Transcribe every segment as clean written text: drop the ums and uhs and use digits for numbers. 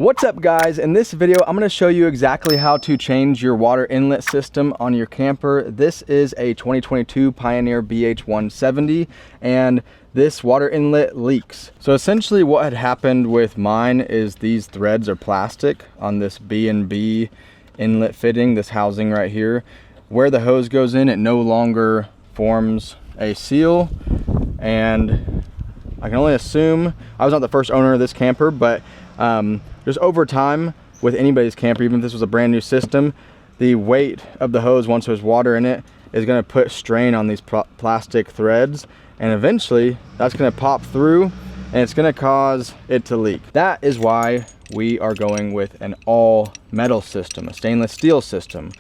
What's up guys, in this video I'm going to show you exactly how to change your water inlet system on your camper. This is a 2022 Pioneer BH170 and this water inlet leaks. So essentially what had happened with mine is these threads are plastic on this B&B inlet fitting, this housing right here. Where the hose goes in, it no longer forms a seal, and I can only assume, I was not the first owner of this camper, but just over time with anybody's camper, even if this was a brand new system, the weight of the hose once there's water in it is going to put strain on these plastic threads, and eventually that's going to pop through and it's going to cause it to leak. That is why we are going with an all metal system, a stainless steel system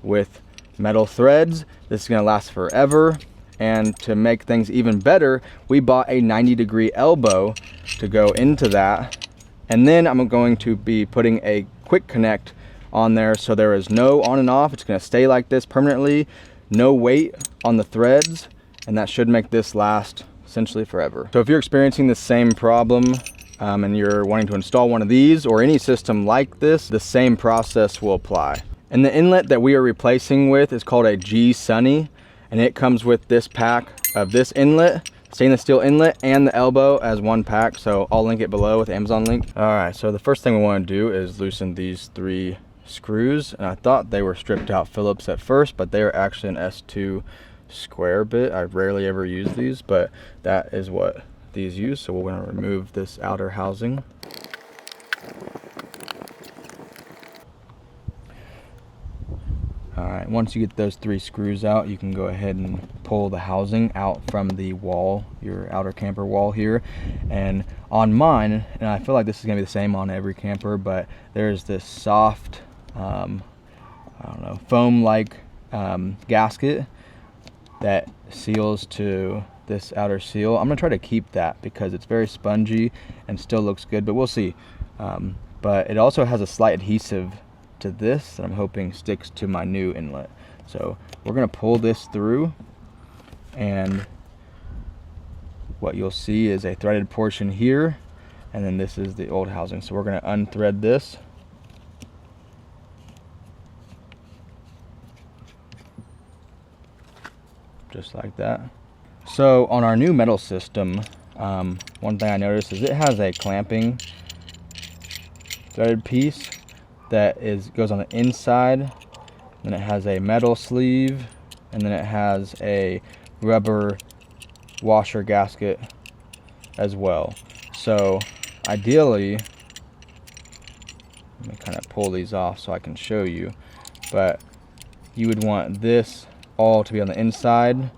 with metal threads. This is going to last forever. And to make things even better, we bought a 90-degree elbow to go into that. And then I'm going to be putting a quick connect on there so there is no on and off. It's going to stay like this permanently, no weight on the threads, and that should make this last essentially forever. So if you're experiencing the same problem and you're wanting to install one of these or any system like this, the same process will apply. And the inlet that we are replacing with is called a G Sunny, and it comes with this pack of this inlet, stainless steel inlet, and the elbow as one pack. So I'll link it below with the Amazon link. All right, so the first thing we want to do is loosen these 3 screws, and I thought they were stripped out Phillips at first, but they are actually an S2 square bit. I rarely ever use these, but that is what these use. So we're going to remove this outer housing. All right, once you get those 3 screws out, you can go ahead and pull the housing out from the wall, your outer camper wall here. And on mine, and I feel like this is gonna be the same on every camper, but there's this soft, I don't know, foam-like gasket that seals to this outer seal. I'm gonna try to keep that because it's very spongy and still looks good, but we'll see. But it also has a slight adhesive to this that I'm hoping sticks to my new inlet. So we're gonna pull this through, and what you'll see is a threaded portion here, and then this is the old housing. So we're gonna unthread this. Just like that. So on our new metal system, one thing I noticed is it has a clamping threaded piece that goes on the inside, then it has a metal sleeve, and then it has a rubber washer gasket as well. So ideally, let me kind of pull these off so I can show you, but you would want this all to be on the inside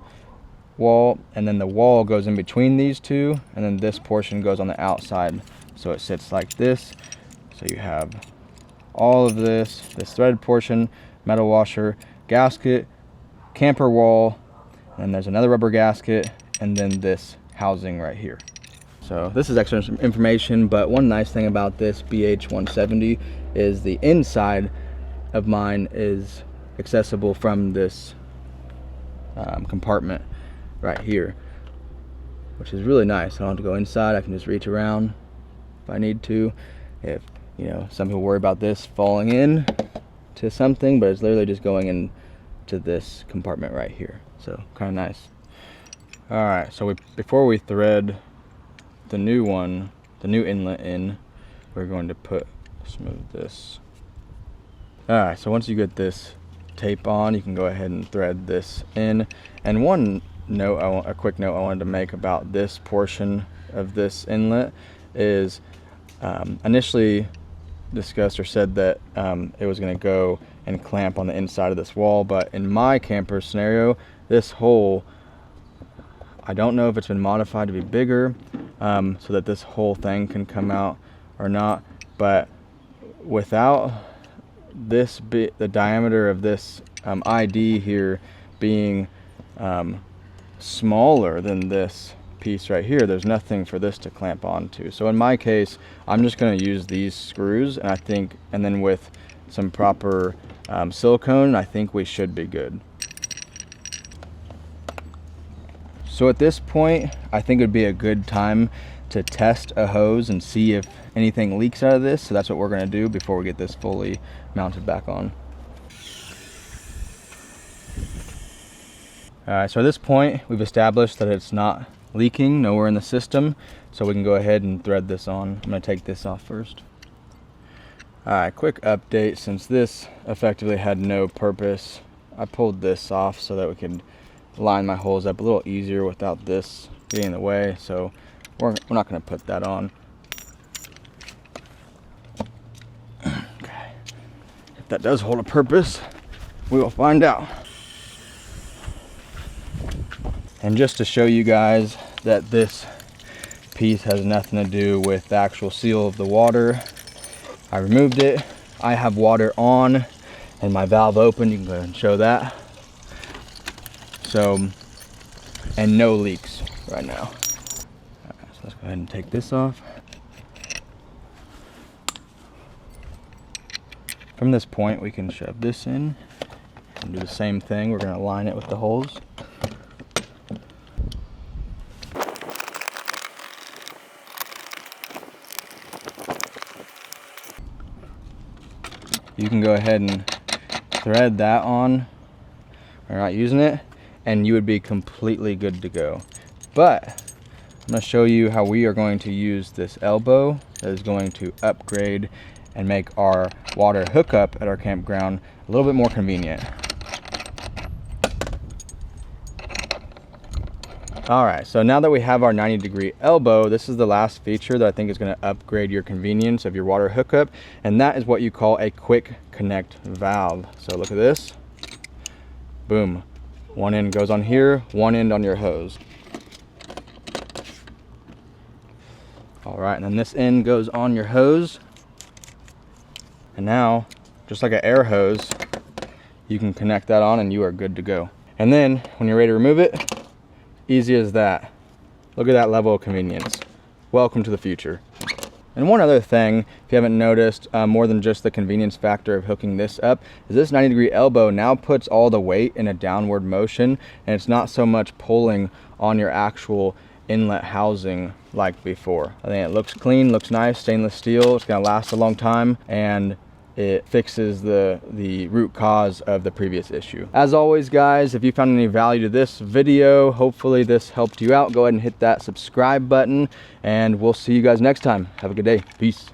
wall, and then the wall goes in between these two, and then this portion goes on the outside, so it sits like this. So you have all of this threaded portion, metal washer, gasket, camper wall, and there's another rubber gasket, and then this housing right here. So this is extra information, but one nice thing about this BH170 is the inside of mine is accessible from this compartment right here, which is really nice. I don't have to go inside, I can just reach around if I need to. If you know, some people worry about this falling in to something, but it's literally just going into this compartment right here. So kind of nice. All right, so before we thread the new one, the new inlet in, we're going to smooth this. All right, so once you get this tape on, you can go ahead and thread this in. And one note, a quick note I wanted to make about this portion of this inlet is initially discussed or said that it was going to go and clamp on the inside of this wall, but in my camper scenario, this hole, I don't know if it's been modified to be bigger so that this whole thing can come out or not, but without this the diameter of this ID here being smaller than this piece right here, there's nothing for this to clamp onto. So in my case, I'm just going to use these screws, and then with some proper silicone, I think we should be good. So at this point, I think it would be a good time to test a hose and see if anything leaks out of this. So that's what we're gonna do before we get this fully mounted back on. All right, so at this point, we've established that it's not leaking nowhere in the system. So we can go ahead and thread this on. I'm gonna take this off first. All right, quick update. Since this effectively had no purpose, I pulled this off so that we could line my holes up a little easier without this getting in the way. So we're not gonna put that on. Okay. If that does hold a purpose, we will find out. And just to show you guys that this piece has nothing to do with the actual seal of the water, I removed it. I have water on and my valve open. You can go ahead and show that. So, and no leaks right now. All right, so let's go ahead and take this off. From this point, we can shove this in and do the same thing. We're gonna line it with the holes. You can go ahead and thread that on. We're not using it, and you would be completely good to go. But I'm going to show you how we are going to use this elbow that is going to upgrade and make our water hookup at our campground a little bit more convenient. All right, so now that we have our 90-degree elbow, this is the last feature that I think is going to upgrade your convenience of your water hookup, and that is what you call a quick connect valve. So look at this. Boom. One end goes on here, one end on your hose. All right, and then this end goes on your hose. And now, just like an air hose, you can connect that on and you are good to go. And then when you're ready to remove it, easy as that. Look at that level of convenience. Welcome to the future. And one other thing, if you haven't noticed, more than just the convenience factor of hooking this up, is this 90-degree elbow now puts all the weight in a downward motion, and it's not so much pulling on your actual inlet housing like before. I think it looks clean, looks nice, stainless steel. It's gonna last a long time, and it fixes the root cause of the previous issue. As always, guys, if you found any value to this video, hopefully this helped you out, go ahead and hit that subscribe button, and we'll see you guys next time. Have a good day. Peace.